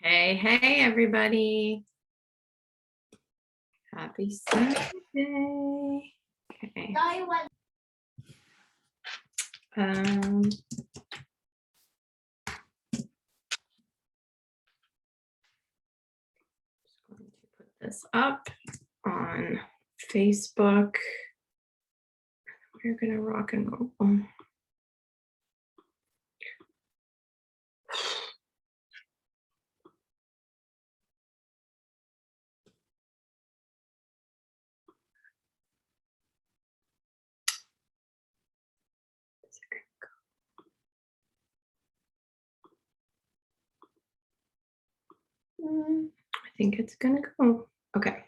Hey, everybody. Happy Saturday. Okay. Just going to put this up on Facebook. We're gonna rock and roll. I think it's gonna go. Okay.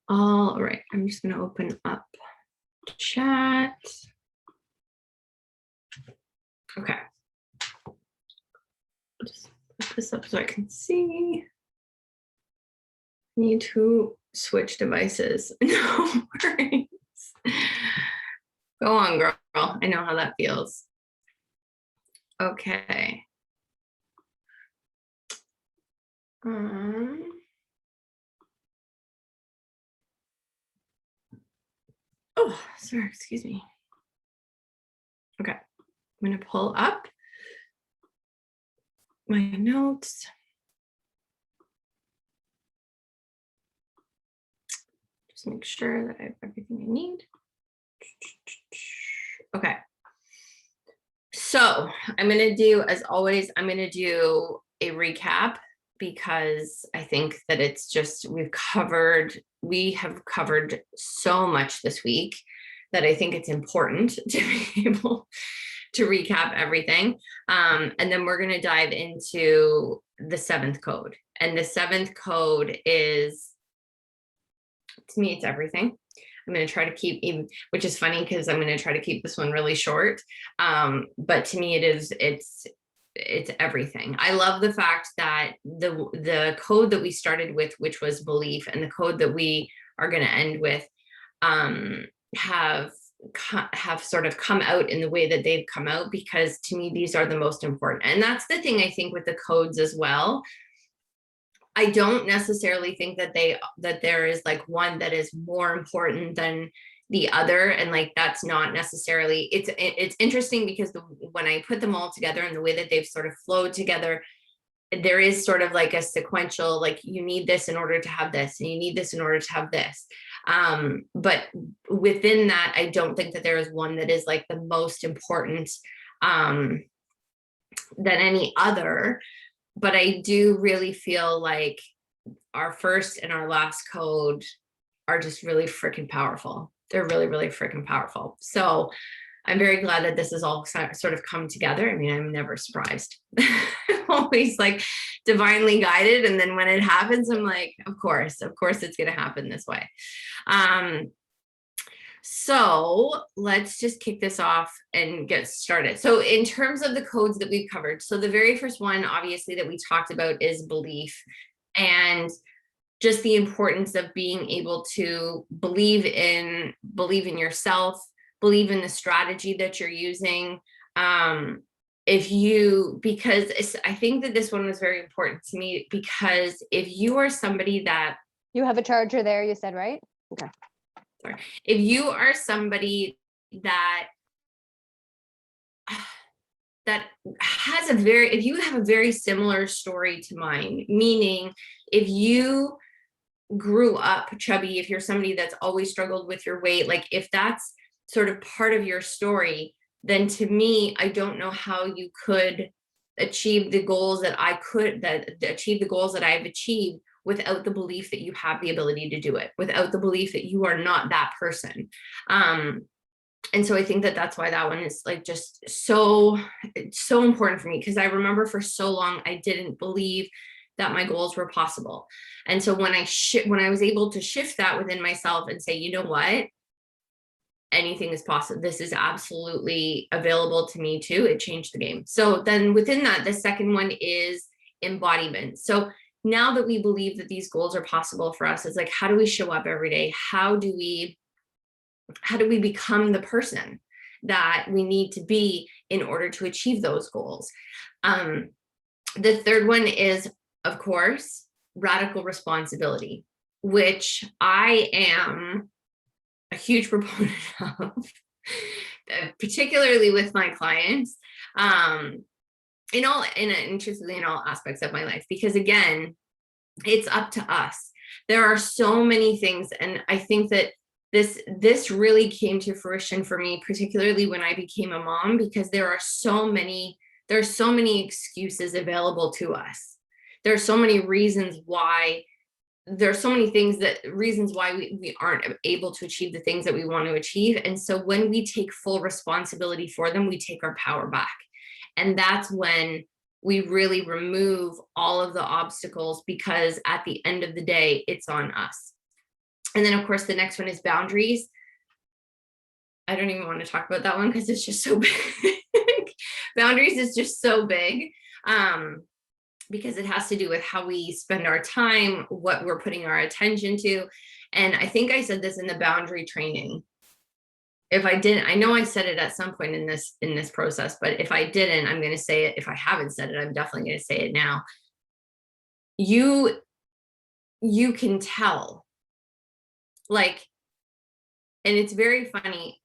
All right, I'm just gonna open up chat. Okay. Just put this up so I can see. Need to switch devices. No worries. Go on, girl. I know how that feels. Okay. Oh, sorry, excuse me. Okay, I'm gonna pull up my notes. Just make sure that I have everything I need. Okay. So I'm gonna do, as always, I'm gonna do a recap because I think that it's just, we have covered so much this week that I think it's important to be able to recap everything. And then we're gonna dive into the 7th code. And the 7th code is, to me, it's everything. I'm going to try to keep, which is funny because I'm going to try to keep this one really short. But to me, it's everything. I love the fact that the code that we started with, which was belief, and the code that we are going to end with, have sort of come out in the way that they've come out, because to me, these are the most important. And that's the thing I think with the codes as well. I don't necessarily think that there is like one that is more important than the other, and like that's not necessarily, it's interesting because when I put them all together and the way that they've sort of flowed together, there is sort of like a sequential, like you need this in order to have this, and you need this in order to have this. But within that, I don't think that there is one that is like the most important than any other. But I do really feel like our first and our last code are just really freaking powerful. They're really, really freaking powerful. So I'm very glad that this has all sort of come together. I mean, I'm never surprised. I'm always like divinely guided. And then when it happens, I'm like, of course it's going to happen this way. So let's just kick this off and get started. So in terms of the codes that we've covered, so the very first one, obviously, that we talked about is belief, and just the importance of being able to believe in yourself, believe in the strategy that you're using. Because I think that this one was very important to me, because if you are somebody that... You have a charger there, you said, right? Okay. Sorry. If you are somebody that has if you have a very similar story to mine, meaning if you grew up chubby, if you're somebody that's always struggled with your weight, like if that's sort of part of your story, then to me, I don't know how you could achieve the goals that achieve the goals that I've achieved without the belief that you have the ability to do it, without the belief that you are not that person. And so I think that that's why that one is like just so important for me, because I remember for so long I didn't believe that my goals were possible. And so when I was able to shift that within myself and say, you know what, anything is possible, this is absolutely available to me too, it changed the game. So then within that, the second one is embodiment. So now that we believe that these goals are possible for us, it's like, how do we show up every day? How do we become the person that we need to be in order to achieve those goals. The third one is, of course, radical responsibility, which I am a huge proponent of, particularly with my clients, truthfully in all aspects of my life, because again, it's up to us. There are so many things, and I think that this really came to fruition for me, particularly when I became a mom, because there's so many excuses available to us. There are so many reasons why. There's so many reasons why we aren't able to achieve the things that we want to achieve. And so when we take full responsibility for them, we take our power back. And that's when we really remove all of the obstacles, because at the end of the day, it's on us. And then of course, the next one is boundaries. I don't even want to talk about that one because it's just so big. Boundaries is just so big. Because it has to do with how we spend our time, what we're putting our attention to. And I think I said this in the boundary training. If I didn't, I know I said it at some point in this process, but if I didn't, I'm going to say it. If I haven't said it, I'm definitely going to say it now. You can tell, like, and it's very funny.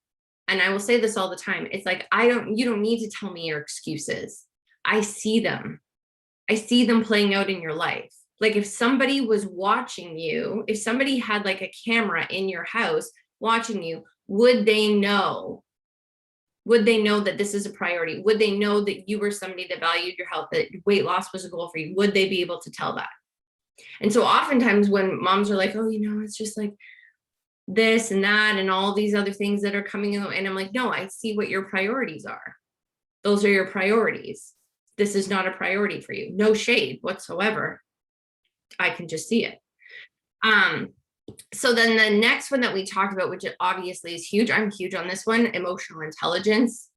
And I will say this all the time. It's like, you don't need to tell me your excuses. I see them. I see them playing out in your life. Like if somebody was watching you, if somebody had like a camera in your house watching you, would they know that this is a priority? Would they know that you were somebody that valued your health, that weight loss was a goal for you? Would they be able to tell that? And so oftentimes when moms are like, oh, it's just like this and that and all these other things that are coming out. And I'm like, no, I see what your priorities are. Those are your priorities. This is not a priority for you. No shade whatsoever. I can just see it. So then the next one that we talked about, which obviously is huge, I'm huge on this one, emotional intelligence.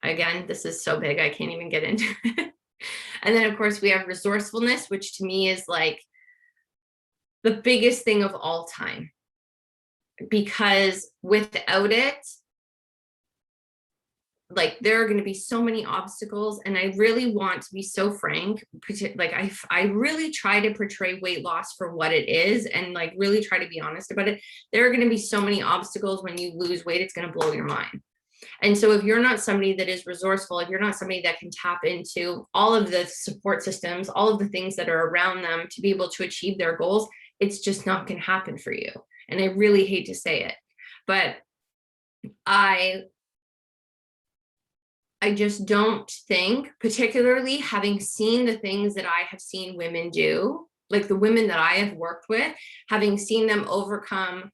Again, this is so big, I can't even get into it. And then of course we have resourcefulness, which to me is like the biggest thing of all time, because without it, like there are going to be so many obstacles. And I really want to be so frank, like I really try to portray weight loss for what it is and like really try to be honest about it. There are going to be so many obstacles when you lose weight, it's going to blow your mind. And so if you're not somebody that is resourceful, if you're not somebody that can tap into all of the support systems, all of the things that are around them to be able to achieve their goals, it's just not going to happen for you. And I really hate to say it, but I just don't think, particularly having seen the things that I have seen women do, like the women that I have worked with, having seen them overcome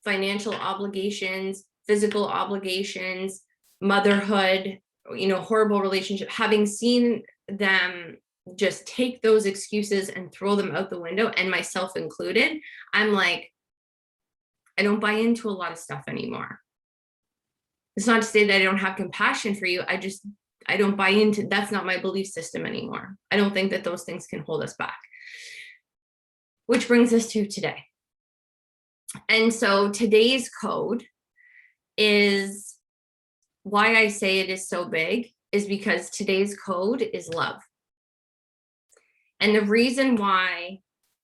financial obligations, physical obligations, motherhood, horrible relationship, having seen them just take those excuses and throw them out the window, and myself included, I'm like, I don't buy into a lot of stuff anymore. It's not to say that I don't have compassion for you. I don't buy into, that's not my belief system anymore. I don't think that those things can hold us back. Which brings us to today. And so today's code is, why I say it is so big is because today's code is love. And the reason why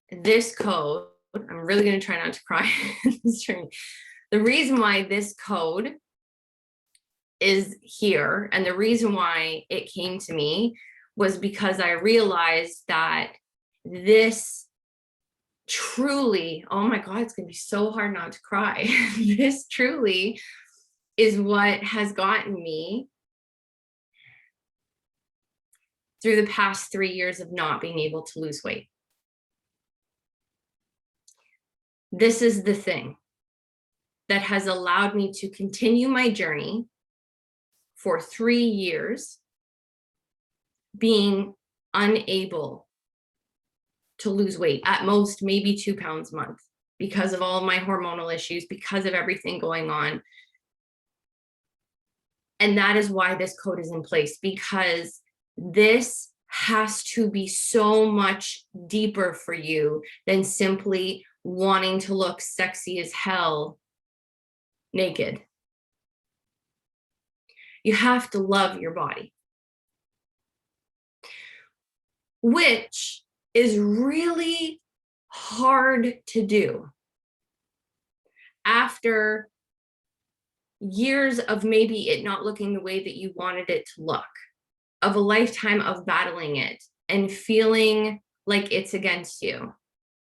this code, I'm really going to try not to cry in this training. The reason why this code is here, and the reason why it came to me, was because I realized that this truly, oh my God, it's going to be so hard not to cry. This truly is what has gotten me through the past 3 years of not being able to lose weight. This is the thing that has allowed me to continue my journey for 3 years, being unable to lose weight, at most maybe 2 pounds a month, because of all of my hormonal issues, because of everything going on. And that is why this code is in place, because this has to be so much deeper for you than simply wanting to look sexy as hell naked. You have to love your body, which is really hard to do after years of maybe it not looking the way that you wanted it to look, of a lifetime of battling it and feeling like it's against you.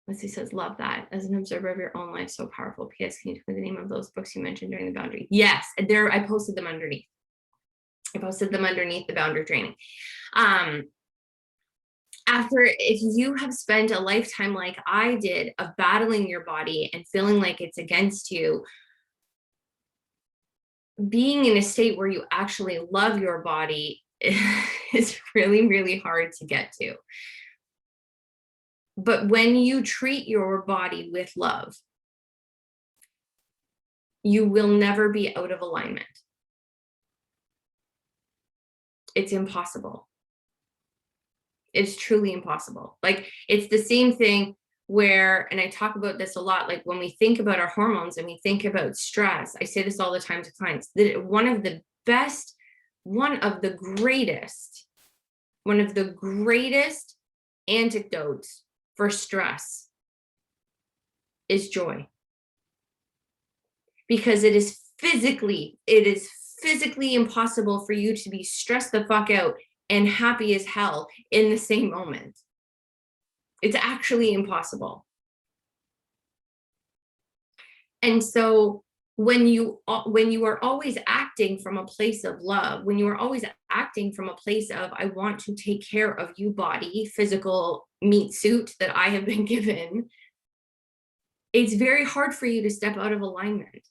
Leslie says, love that. As an observer of your own life, so powerful. P.S. Can you tell me the name of those books you mentioned during the boundary? Yes, there, I posted them underneath. I posted them underneath the boundary training. After, if you have spent a lifetime like I did of battling your body and feeling like it's against you, being in a state where you actually love your body is really, really hard to get to. But when you treat your body with love, you will never be out of alignment. It's impossible. It's truly impossible. Like, it's the same thing where, and I talk about this a lot, like when we think about our hormones and we think about stress, I say this all the time to clients, that one of the greatest antidotes for stress is joy. Because it is physically impossible for you to be stressed the fuck out and happy as hell in the same moment. It's actually impossible. And so when you are always acting from a place of love, when you are always acting from a place of, I want to take care of you, body, physical meat suit that I have been given, it's very hard for you to step out of alignment.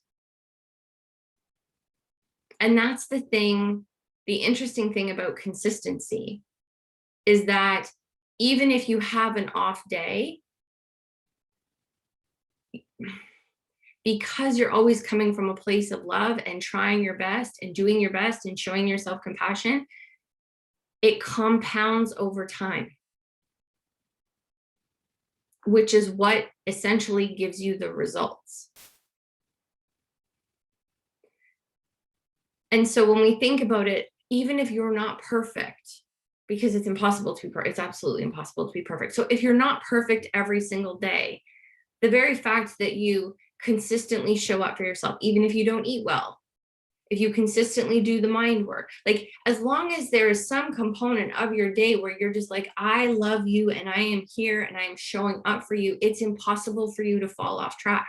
And that's the thing, the interesting thing about consistency is that even if you have an off day, because you're always coming from a place of love and trying your best and doing your best and showing yourself compassion, it compounds over time, which is what essentially gives you the results. And so when we think about it, even if you're not perfect, because it's impossible to be perfect, it's absolutely impossible to be perfect. So if you're not perfect every single day, the very fact that you consistently show up for yourself, even if you don't eat well, if you consistently do the mind work, like as long as there is some component of your day where you're just like, I love you and I am here and I am showing up for you, it's impossible for you to fall off track.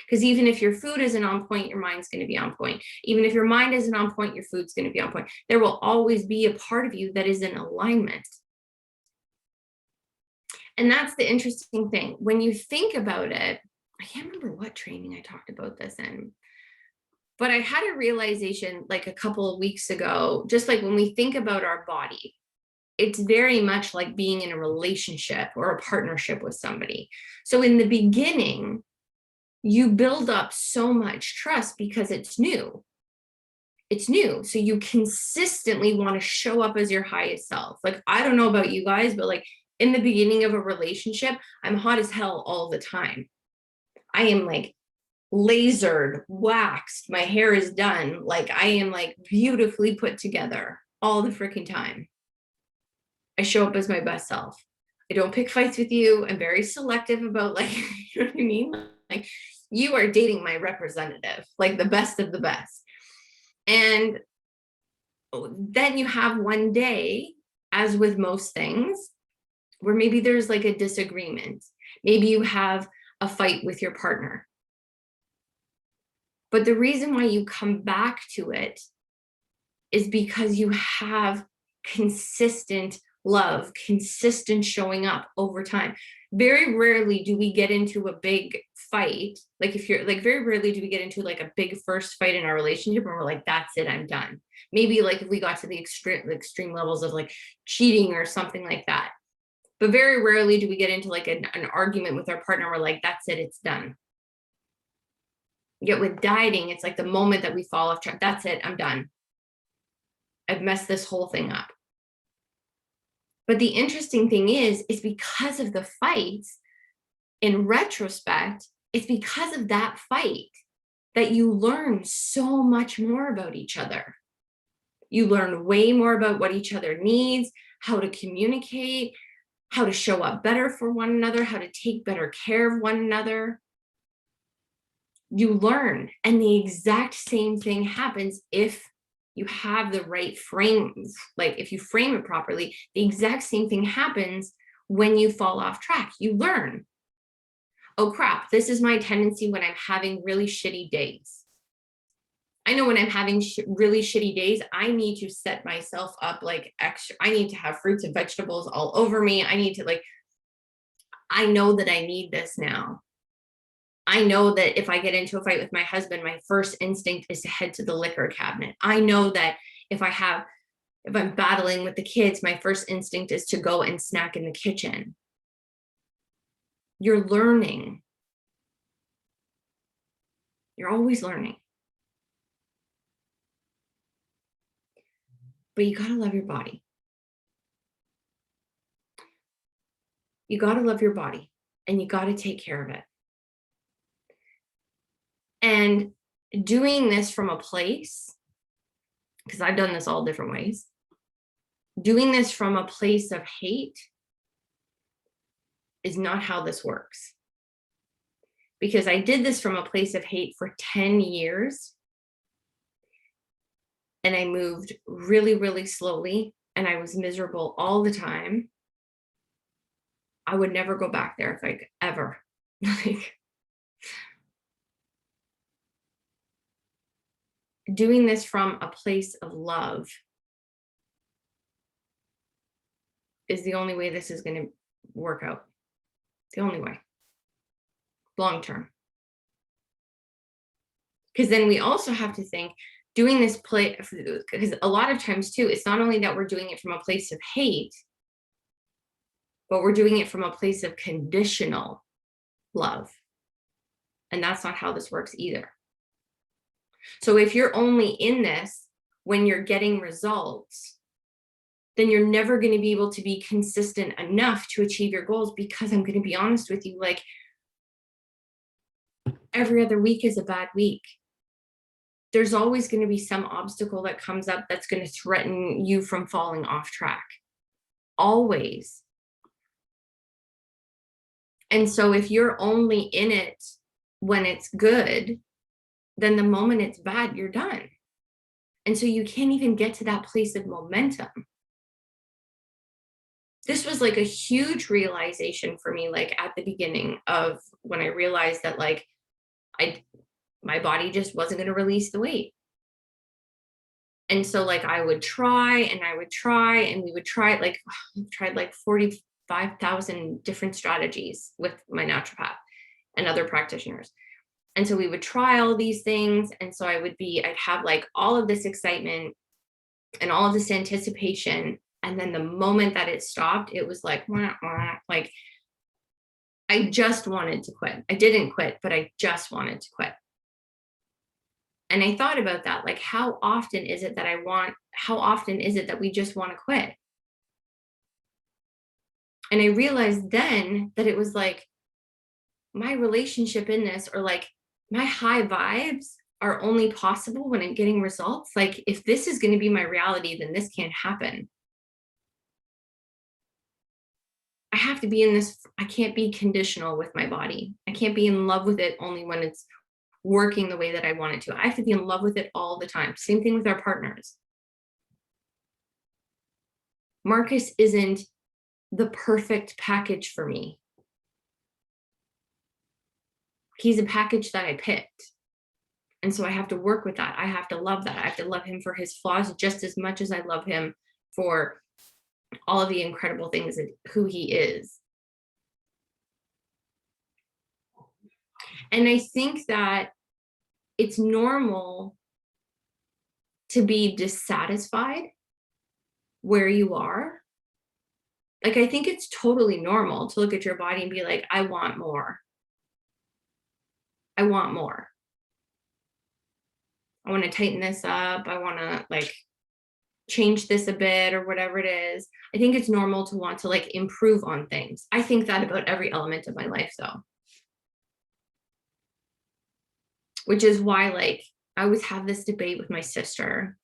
Because even if your food isn't on point, your mind's going to be on point. Even if your mind isn't on point, your food's going to be on point. There will always be a part of you that is in alignment. And that's the interesting thing. When you think about it, I can't remember what training I talked about this in, but I had a realization like a couple of weeks ago, just like when we think about our body, it's very much like being in a relationship or a partnership with somebody. So in the beginning, you build up so much trust because it's new. It's new. So you consistently want to show up as your highest self. Like, I don't know about you guys, but like in the beginning of a relationship, I'm hot as hell all the time. I am like lasered, waxed, my hair is done. Like I am like beautifully put together all the freaking time. I show up as my best self. I don't pick fights with you. I'm very selective about like, you know what I mean? Like, you are dating my representative, like the best of the best. And then you have one day, as with most things, where maybe there's like a disagreement. Maybe you have a fight with your partner. But the reason why you come back to it is because you have consistent love, consistent showing up over time. Very rarely do we get into a big fight. Like if you're like, very rarely do we get into like a big first fight in our relationship and we're like, that's it, I'm done. Maybe like if we got to the extreme levels of like cheating or something like that. But very rarely do we get into like an argument with our partner. We're like, that's it, it's done. Yet with dieting, it's like the moment that we fall off track, that's it, I'm done. I've messed this whole thing up. But the interesting thing is because of the fights, in retrospect, it's because of that fight that you learn so much more about each other. You learn way more about what each other needs, how to communicate, how to show up better for one another, how to take better care of one another. You learn, and the exact same thing happens if you have the right frame. Like if you frame it properly, the exact same thing happens when you fall off track. You learn, oh crap, this is my tendency when I'm having really shitty days. I know when I'm having really shitty days, I need to set myself up like extra. I need to have fruits and vegetables all over me. I need to I know that I need this now. I know that if I get into a fight with my husband, my first instinct is to head to the liquor cabinet. I know that if I'm battling with the kids, my first instinct is to go and snack in the kitchen. You're learning. You're always learning. But you gotta love your body. You gotta love your body, and you gotta take care of it. And doing this from a place, because I've done this all different ways, doing this from a place of hate is not how this works. Because I did this from a place of hate for 10 years. And I moved really, really slowly, and I was miserable all the time. I would never go back there if I could ever. Doing this from a place of love is the only way this is going to work out. The only way. Long term. Because then we also have to think, doing this play, because a lot of times too, it's not only that we're doing it from a place of hate, but we're doing it from a place of conditional love. And that's not how this works either. So if you're only in this when you're getting results, then you're never going to be able to be consistent enough to achieve your goals, because I'm going to be honest with you, like every other week is a bad week. There's always going to be some obstacle that comes up that's going to threaten you from falling off track. Always. And so if you're only in it when it's good, then the moment it's bad, you're done. And so you can't even get to that place of momentum. This was like a huge realization for me, like at the beginning of when I realized that like my body just wasn't going to release the weight. And so like I would try and I would try and we would try like, I've tried like 45,000 different strategies with my naturopath and other practitioners. And so we would try all these things. And so I'd have like all of this excitement and all of this anticipation. And then the moment that it stopped, it was like, wah, wah, like I just wanted to quit. I didn't quit, but I just wanted to quit. And I thought about that, like, how often is it that we just want to quit? And I realized then that it was like my relationship in this, or like my high vibes are only possible when I'm getting results. Like if this is going to be my reality, then this can't happen. I have to be in this. I can't be conditional with my body. I can't be in love with it only when it's working the way that I want it to. I have to be in love with it all the time. Same thing with our partners. Marcus isn't the perfect package for me. He's a package that I picked. And so I have to work with that. I have to love that. I have to love him for his flaws just as much as I love him for all of the incredible things that who he is. And I think that it's normal to be dissatisfied where you are. Like, I think it's totally normal to look at your body and be like, I want more. I want more. I want to tighten this up. I want to like change this a bit or whatever it is. I think it's normal to want to like improve on things. I think that about every element of my life though. Which is why like I always have this debate with my sister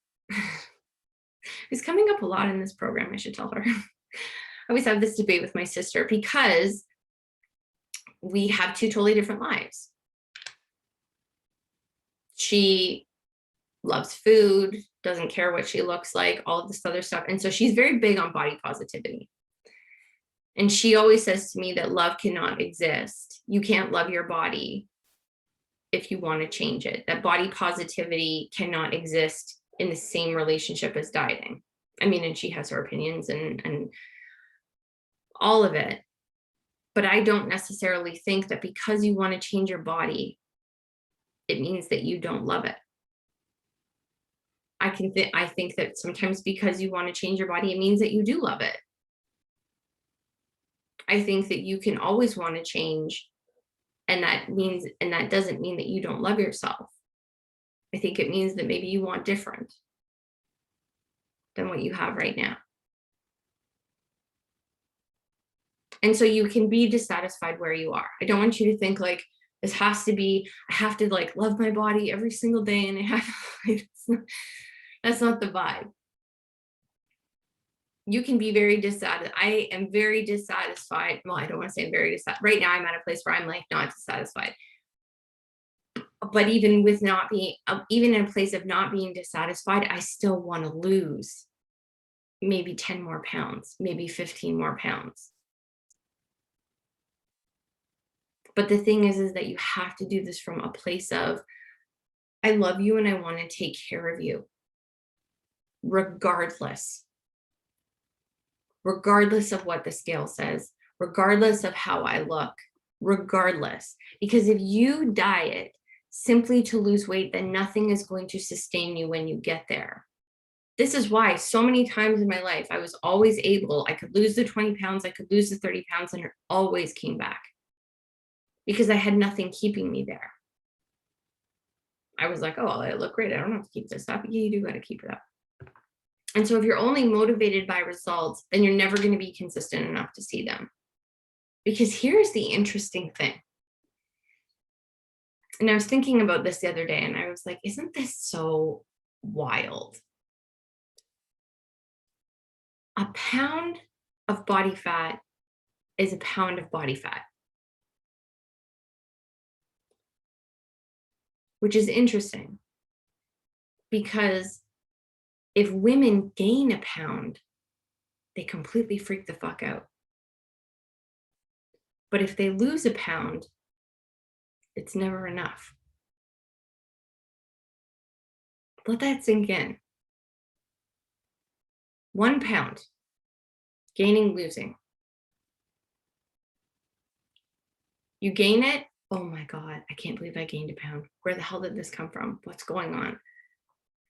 It's coming up a lot in this program, I should tell her. I always have this debate with my sister because we have two totally different lives. She loves food, doesn't care what she looks like, all of this other stuff. And so she's very big on body positivity. And she always says to me that love cannot exist. You can't love your body if you want to change it. That body positivity cannot exist in the same relationship as dieting. I mean, and she has her opinions and all of it. But I don't necessarily think that because you want to change your body, it means that you don't love it. I think that sometimes because you want to change your body, it means that you do love it. I think that you can always want to change, and that doesn't mean that you don't love yourself. I think it means that maybe you want different than what you have right now. And so you can be dissatisfied where you are. I don't want you to think like this has to be, I have to like love my body every single day and I have like, that's not the vibe. You can be very dissatisfied. I am very dissatisfied. Well, I don't want to say I'm very dissatisfied. Right now I'm at a place where I'm like not dissatisfied. But even with not being, even in a place of not being dissatisfied, I still want to lose maybe 10 more pounds, maybe 15 more pounds. But the thing is that you have to do this from a place of, I love you and I want to take care of you, regardless of what the scale says, regardless of how I look, regardless. Because if you diet simply to lose weight, then nothing is going to sustain you when you get there. This is why so many times in my life, I was always able, I could lose the 20 pounds, I could lose the 30 pounds, and it always came back because I had nothing keeping me there. I was like, oh, I look great. I don't have to keep this up. Yeah, you do got to keep it up. And so if you're only motivated by results, then you're never going to be consistent enough to see them. Because here's the interesting thing. And I was thinking about this the other day and I was like, isn't this so wild? A pound of body fat is a pound of body fat. Which is interesting because if women gain a pound, they completely freak the fuck out. But if they lose a pound, it's never enough. Let that sink in. 1 pound, gaining, losing. You gain it, oh my God, I can't believe I gained a pound. Where the hell did this come from? What's going on?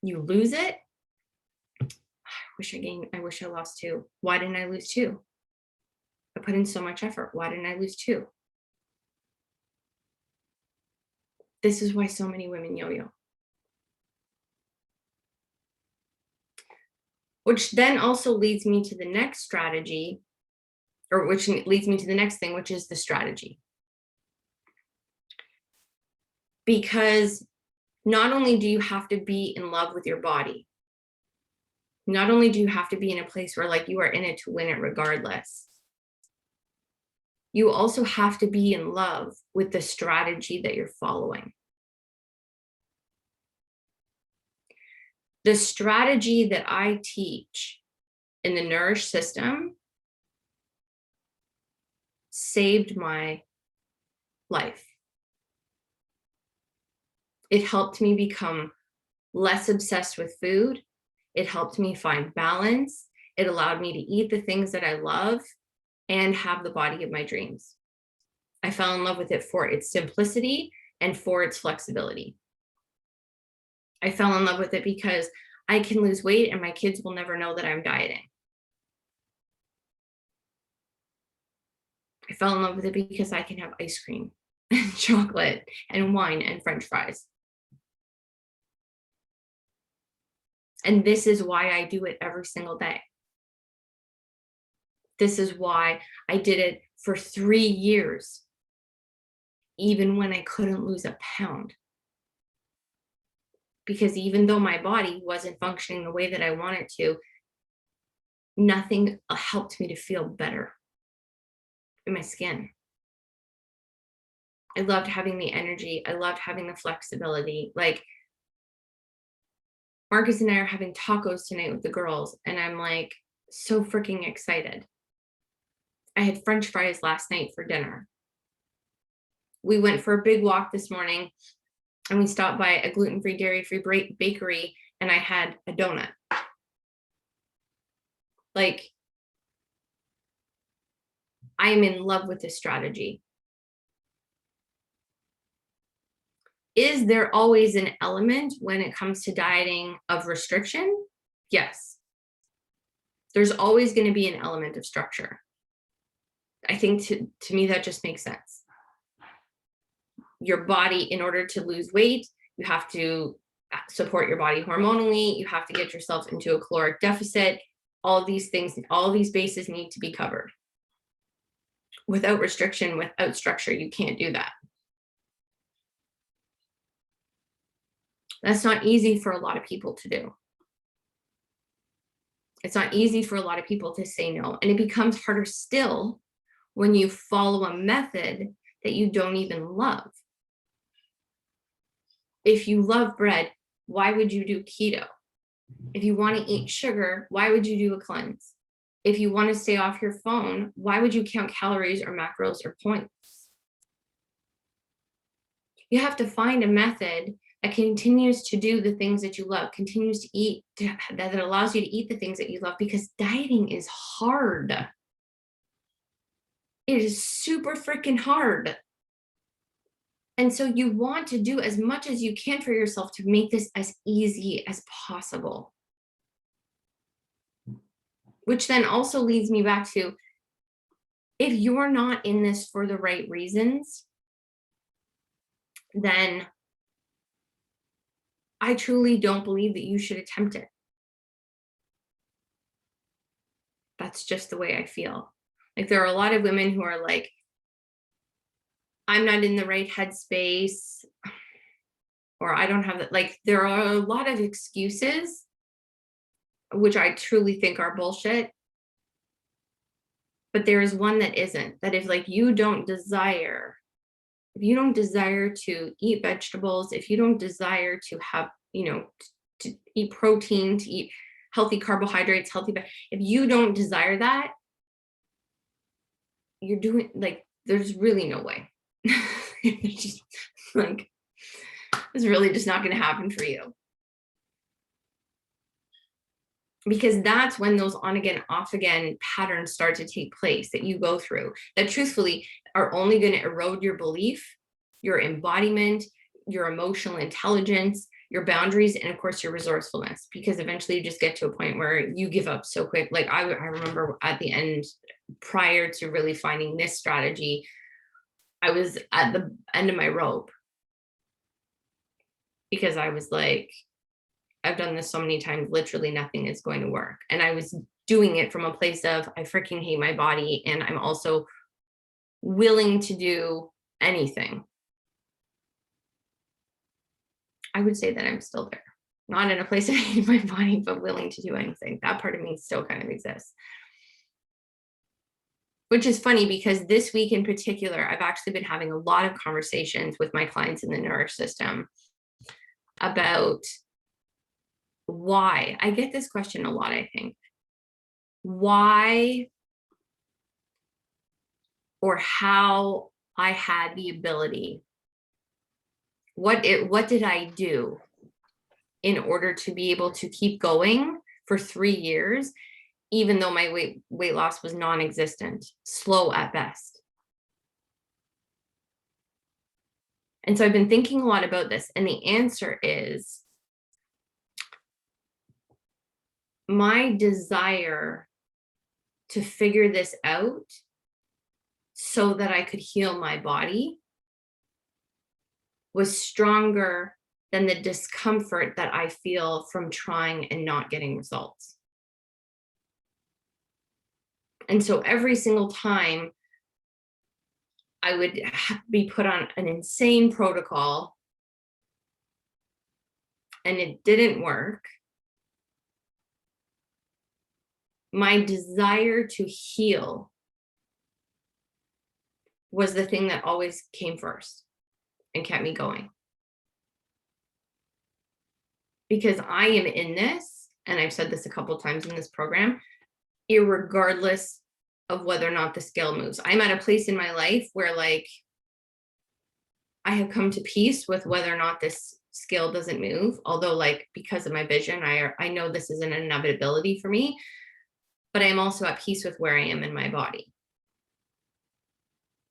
You lose it, I wish I lost 2. Why didn't I lose 2? I put in so much effort. Why didn't I lose 2? This is why so many women yo-yo. Which then also leads me to the next strategy, or which leads me to the next thing, which is the strategy. Because not only do you have to be in love with your body, not only do you have to be in a place where like you are in it to win it regardless, you also have to be in love with the strategy that you're following. The strategy that I teach in the Nourish system saved my life. It helped me become less obsessed with food. It helped me find balance. It allowed me to eat the things that I love and have the body of my dreams. I fell in love with it for its simplicity and for its flexibility. I fell in love with it because I can lose weight and my kids will never know that I'm dieting. I fell in love with it because I can have ice cream and chocolate and wine and French fries. And this is why I do it every single day. This is why I did it for 3 years, even when I couldn't lose a pound. because even though my body wasn't functioning the way that I wanted to, nothing helped me to feel better in my skin. I loved having the energy. I loved having the flexibility. Like, Marcus and I are having tacos tonight with the girls, and I'm like so freaking excited. I had French fries last night for dinner. We went for a big walk this morning, and we stopped by a gluten-free, dairy-free bakery, and I had a donut. Like, I am in love with this strategy. Is there always an element when it comes to dieting of restriction? Yes. There's always going to be an element of structure. I think to me, that just makes sense. Your body, in order to lose weight, you have to support your body hormonally. You have to get yourself into a caloric deficit. All of these things, all of these bases need to be covered. Without restriction, without structure, you can't do that. That's not easy for a lot of people to do. It's not easy for a lot of people to say no. And it becomes harder still when you follow a method that you don't even love. If you love bread, why would you do keto? If you want to eat sugar, why would you do a cleanse? If you want to stay off your phone, why would you count calories or macros or points? You have to find a method that continues to do the things that you love, continues to eat, that allows you to eat the things that you love, because dieting is hard. It is super freaking hard. And so you want to do as much as you can for yourself to make this as easy as possible. Which then also leads me back to, if you're not in this for the right reasons, then I truly don't believe that you should attempt it. That's just the way I feel. Like, there are a lot of women who are like, I'm not in the right headspace, or I don't have that. Like, there are a lot of excuses, which I truly think are bullshit. But there is one that isn't, that if like you don't desire, if you don't desire to eat vegetables, if you don't desire to have, to eat protein, to eat healthy carbohydrates, if you don't desire that, you're doing, like, there's really no way. It's just like, it's really just not going to happen for you. Because that's when those on again, off again patterns start to take place that you go through, that truthfully are only going to erode your belief, your embodiment, your emotional intelligence, your boundaries, and of course your resourcefulness, because eventually you just get to a point where you give up so quick. Like, I remember at the end, prior to really finding this strategy, I was at the end of my rope, because I was like, I've done this so many times, literally nothing is going to work. And I was doing it from a place of, I freaking hate my body, and I'm also willing to do anything. I would say that I'm still there, not in a place of hating my body, but willing to do anything. That part of me still kind of exists. Which is funny, because this week in particular, I've actually been having a lot of conversations with my clients in the Nourish system about why. I get this question a lot, I think. Why or how I had the ability. What did I do in order to be able to keep going for 3 years, even though my weight loss was non-existent, slow at best? And so I've been thinking a lot about this, and the answer is my desire to figure this out so that I could heal my body was stronger than the discomfort that I feel from trying and not getting results. And so every single time I would be put on an insane protocol, and it didn't work, my desire to heal was the thing that always came first and kept me going. Because I am in this, and I've said this a couple times in this program, irregardless of whether or not the scale moves. I'm at a place in my life where like I have come to peace with whether or not this scale doesn't move. Although like because of my vision, I know this is an inevitability for me, but I am also at peace with where I am in my body.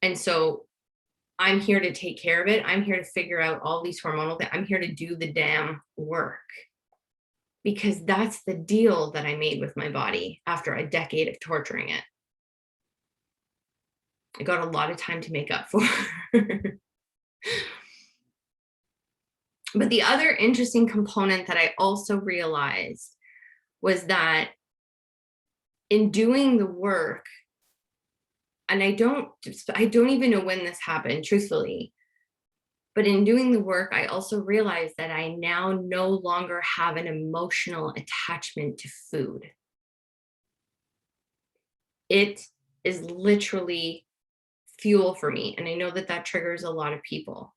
And so I'm here to take care of it. I'm here to figure out all these hormonal things. I'm here to do the damn work, because that's the deal that I made with my body after a decade of torturing it. I got a lot of time to make up for. But the other interesting component that I also realized was that in doing the work, and I don't even know when this happened, truthfully, but in doing the work, I also realized that I now no longer have an emotional attachment to food. It is literally fuel for me. And I know that that triggers a lot of people.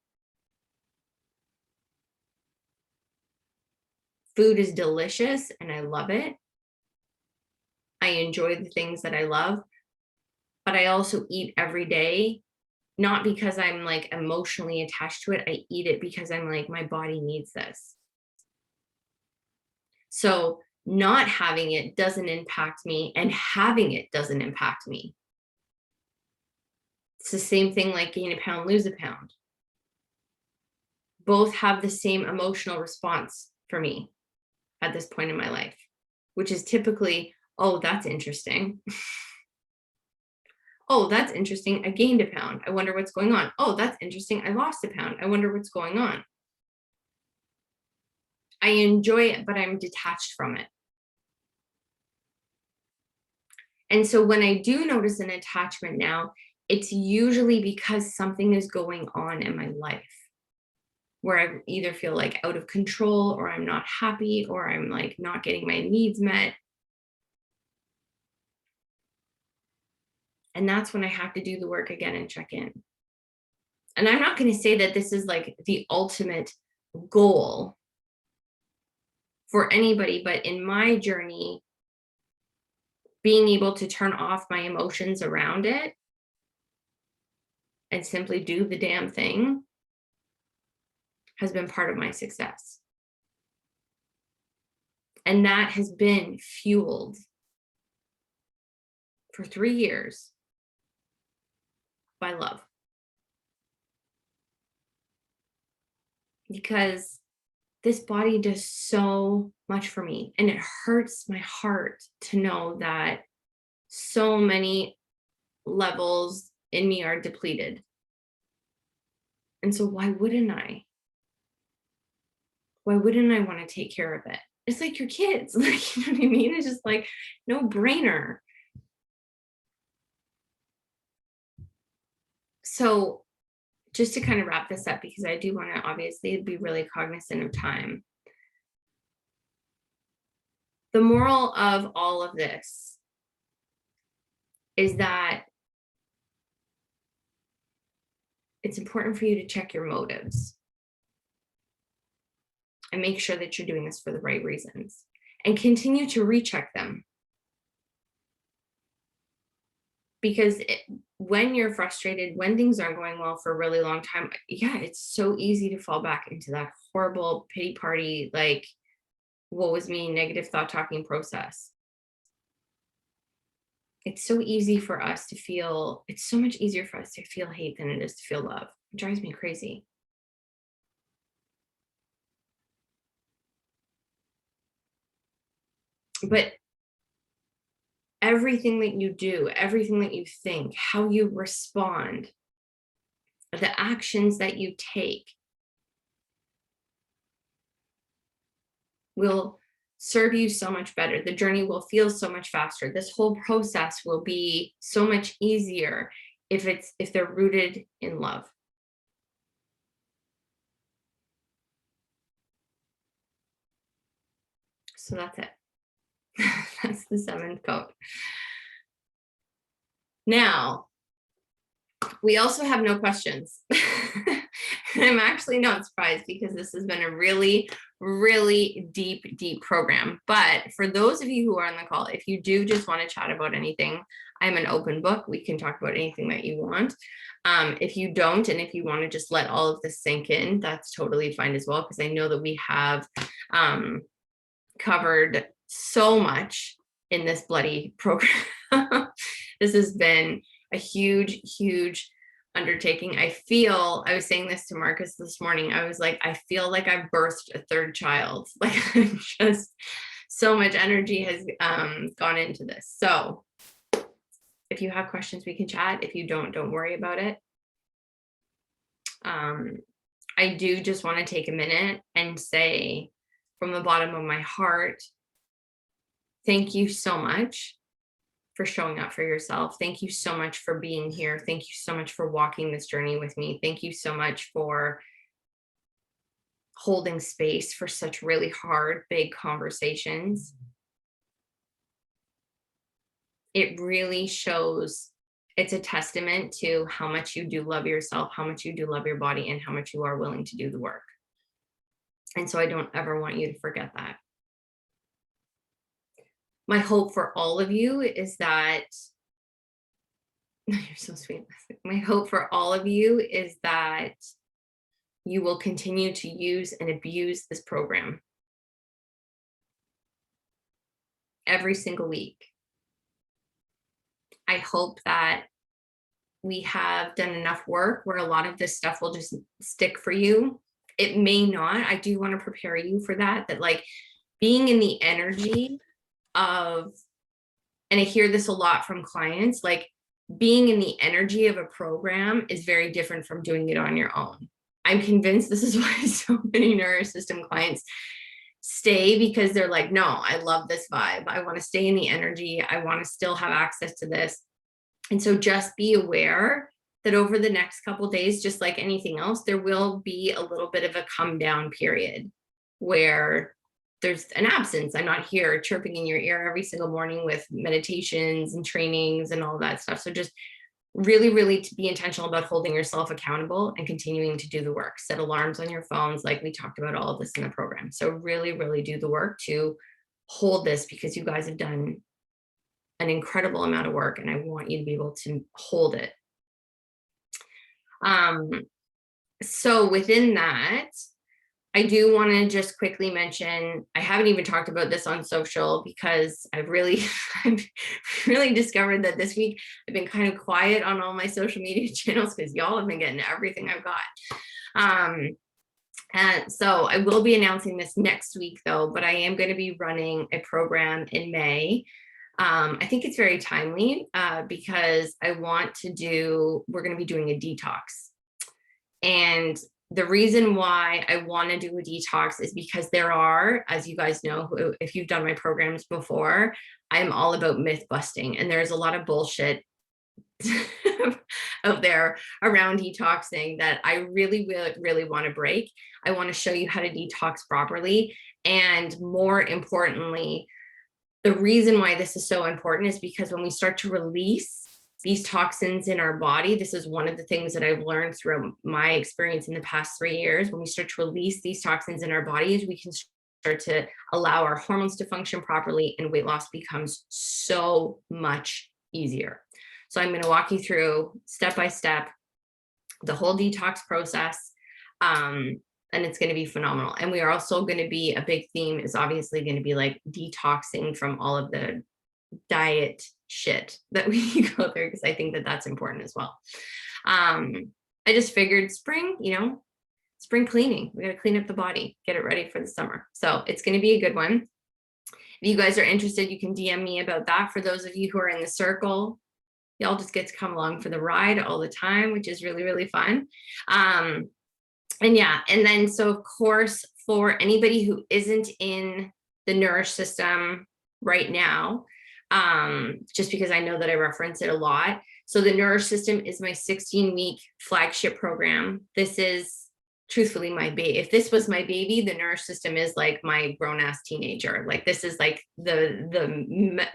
Food is delicious and I love it. I enjoy the things that I love, but I also eat every day, not because I'm like emotionally attached to it. I eat it because I'm like, my body needs this. So not having it doesn't impact me, and having it doesn't impact me. It's the same thing like gain a pound, lose a pound. Both have the same emotional response for me at this point in my life, which is typically, oh, that's interesting. Oh, that's interesting. I gained a pound. I wonder what's going on. Oh, that's interesting. I lost a pound. I wonder what's going on. I enjoy it, but I'm detached from it. And so when I do notice an attachment now, it's usually because something is going on in my life where I either feel like out of control, or I'm not happy, or I'm like not getting my needs met. And that's when I have to do the work again and check in. And I'm not going to say that this is like the ultimate goal for anybody, but in my journey, being able to turn off my emotions around it and simply do the damn thing has been part of my success. And that has been fueled for 3 years by love. Because this body does so much for me, and it hurts my heart to know that so many levels in me are depleted. And so why wouldn't I? Why wouldn't I want to take care of it? It's like your kids, like, you know what I mean? It's just like no brainer. So just to kind of wrap this up, because I do want to obviously be really cognizant of time. The moral of all of this is that it's important for you to check your motives and make sure that you're doing this for the right reasons, and continue to recheck them. Because when you're frustrated, when things aren't going well for a really long time, yeah, it's so easy to fall back into that horrible pity party, like, woe is me, negative thought talking process. It's so easy for us to feel, it's so much easier for us to feel hate than it is to feel love. It drives me crazy. But everything that you do, everything that you think, how you respond, the actions that you take will serve you so much better. The journey will feel so much faster. This whole process will be so much easier if they're rooted in love. So that's it. That's the 7th code. Now, we also have no questions. I'm actually not surprised because this has been a really, really deep program. But for those of you who are on the call, if you do just want to chat about anything, I'm an open book. We can talk about anything that you want. If you don't, and if you want to just let all of this sink in, that's totally fine as well, because I know that we have covered so much in this bloody program. This has been a huge undertaking. I was saying this to Marcus this morning. I was like, I feel like I've birthed a 3rd child. Like, just so much energy has gone into this. So if you have questions, we can chat. If you don't worry about it. I do just want to take a minute and say from the bottom of my heart, thank you so much for showing up for yourself. Thank you so much for being here. Thank you so much for walking this journey with me. Thank you so much for holding space for such really hard, big conversations. It really shows, it's a testament to how much you do love yourself, how much you do love your body, and how much you are willing to do the work. And so I don't ever want you to forget that. My hope for all of you is that, you're so sweet. My hope for all of you is that you will continue to use and abuse this program every single week. I hope that we have done enough work where a lot of this stuff will just stick for you. It may not. I do want to prepare you for that, like being in the energy of, and I hear this a lot from clients, like being in the energy of a program is very different from doing it on your own. I'm convinced this is why so many NeuroSystem clients stay, because they're like, no, I love this vibe. I want to stay in the energy. I want to still have access to this. And so just be aware that over the next couple of days, just like anything else, there will be a little bit of a come down period where there's an absence. I'm not here chirping in your ear every single morning with meditations and trainings and all that stuff. So just really to be intentional about holding yourself accountable and continuing to do the work. Set alarms on your phones, like we talked about all of this in the program. So really do the work to hold this, because you guys have done an incredible amount of work and I want you to be able to hold it. So within that, I do want to just quickly mention, I haven't even talked about this on social because I've really discovered that this week I've been kind of quiet on all my social media channels because y'all have been getting everything I've got. And so I will be announcing this next week though, but I am going to be running a program in May. I think it's very timely because we're going to be doing a detox. And the reason why I want to do a detox is because there are, as you guys know, if you've done my programs before, I'm all about myth busting, and there's a lot of bullshit out there around detoxing that I really want to break. I want to show you how to detox properly. And more importantly, the reason why this is so important is because when we start to release these toxins in our body, this is one of the things that I've learned through my experience in the past 3 years. When we start to release these toxins in our bodies, we can start to allow our hormones to function properly, and weight loss becomes so much easier. So I'm going to walk you through step by step the whole detox process. And it's going to be phenomenal. And we are also going to be, a big theme is obviously going to be like detoxing from all of the diet shit that we go through, because I think that that's important as well. I just figured spring cleaning, we got to clean up the body, get it ready for the summer. So it's going to be a good one. If you guys are interested, you can DM me about that. For those of you who are in the circle, y'all just get to come along for the ride all the time, which is really fun. And yeah, and then so of course, for anybody who isn't in the Nourish system right now, just because I know that I reference it a lot. So the Nourish system is my 16-week flagship program. This is truthfully my baby. If this was my baby, the Nourish system is like my grown ass teenager. Like this is like the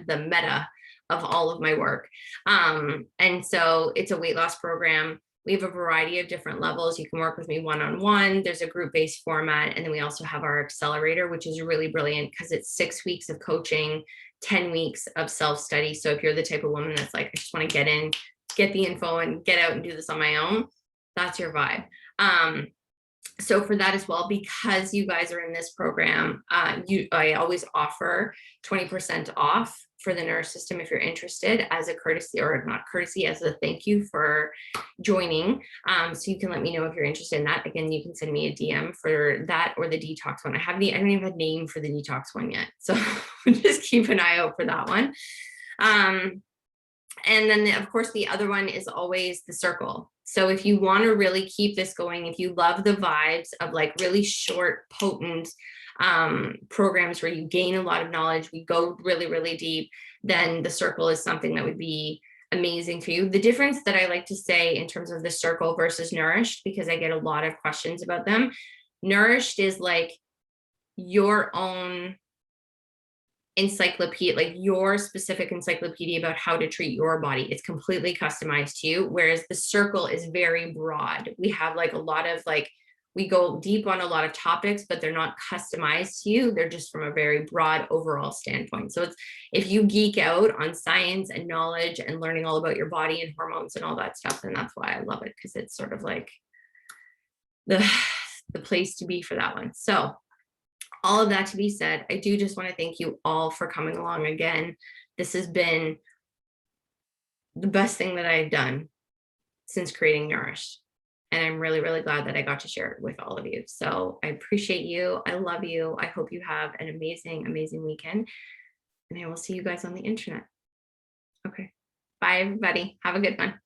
meta of all of my work. And so it's a weight loss program. We have a variety of different levels. You can work with me one-on-one. There's a group-based format. And then we also have our accelerator, which is really brilliant because it's 6 weeks of coaching, 10 weeks of self-study. So if you're the type of woman that's like, I just want to get in, get the info and get out and do this on my own, that's your vibe. So for that as well, because you guys are in this program, I always offer 20% off for the Nourish system if you're interested, as a courtesy, or not courtesy, as a thank you for joining. So you can let me know if you're interested in that. Again, you can send me a DM for that or the detox one. I don't even have a name for the detox one yet. So just keep an eye out for that one. And then of course, the other one is always the circle. So if you want to really keep this going, if you love the vibes of like really short, potent programs where you gain a lot of knowledge, we go really, really deep, then the circle is something that would be amazing for you. The difference that I like to say in terms of the circle versus Nourished, because I get a lot of questions about them, Nourished is like your own encyclopedia, like your specific encyclopedia about how to treat your body. It's completely customized to you, whereas the circle is very broad. We have like a lot of like, we go deep on a lot of topics, but they're not customized to you. They're just from a very broad overall standpoint. So it's, if you geek out on science and knowledge and learning all about your body and hormones and all that stuff, then that's why I love it, because it's sort of like the place to be for that one. So all of that to be said, I do just want to thank you all for coming along again. This has been the best thing that I've done since creating Nourished. And I'm really, really glad that I got to share it with all of you. So I appreciate you. I love you. I hope you have an amazing, amazing weekend. And I will see you guys on the internet. Okay. Bye, everybody. Have a good one.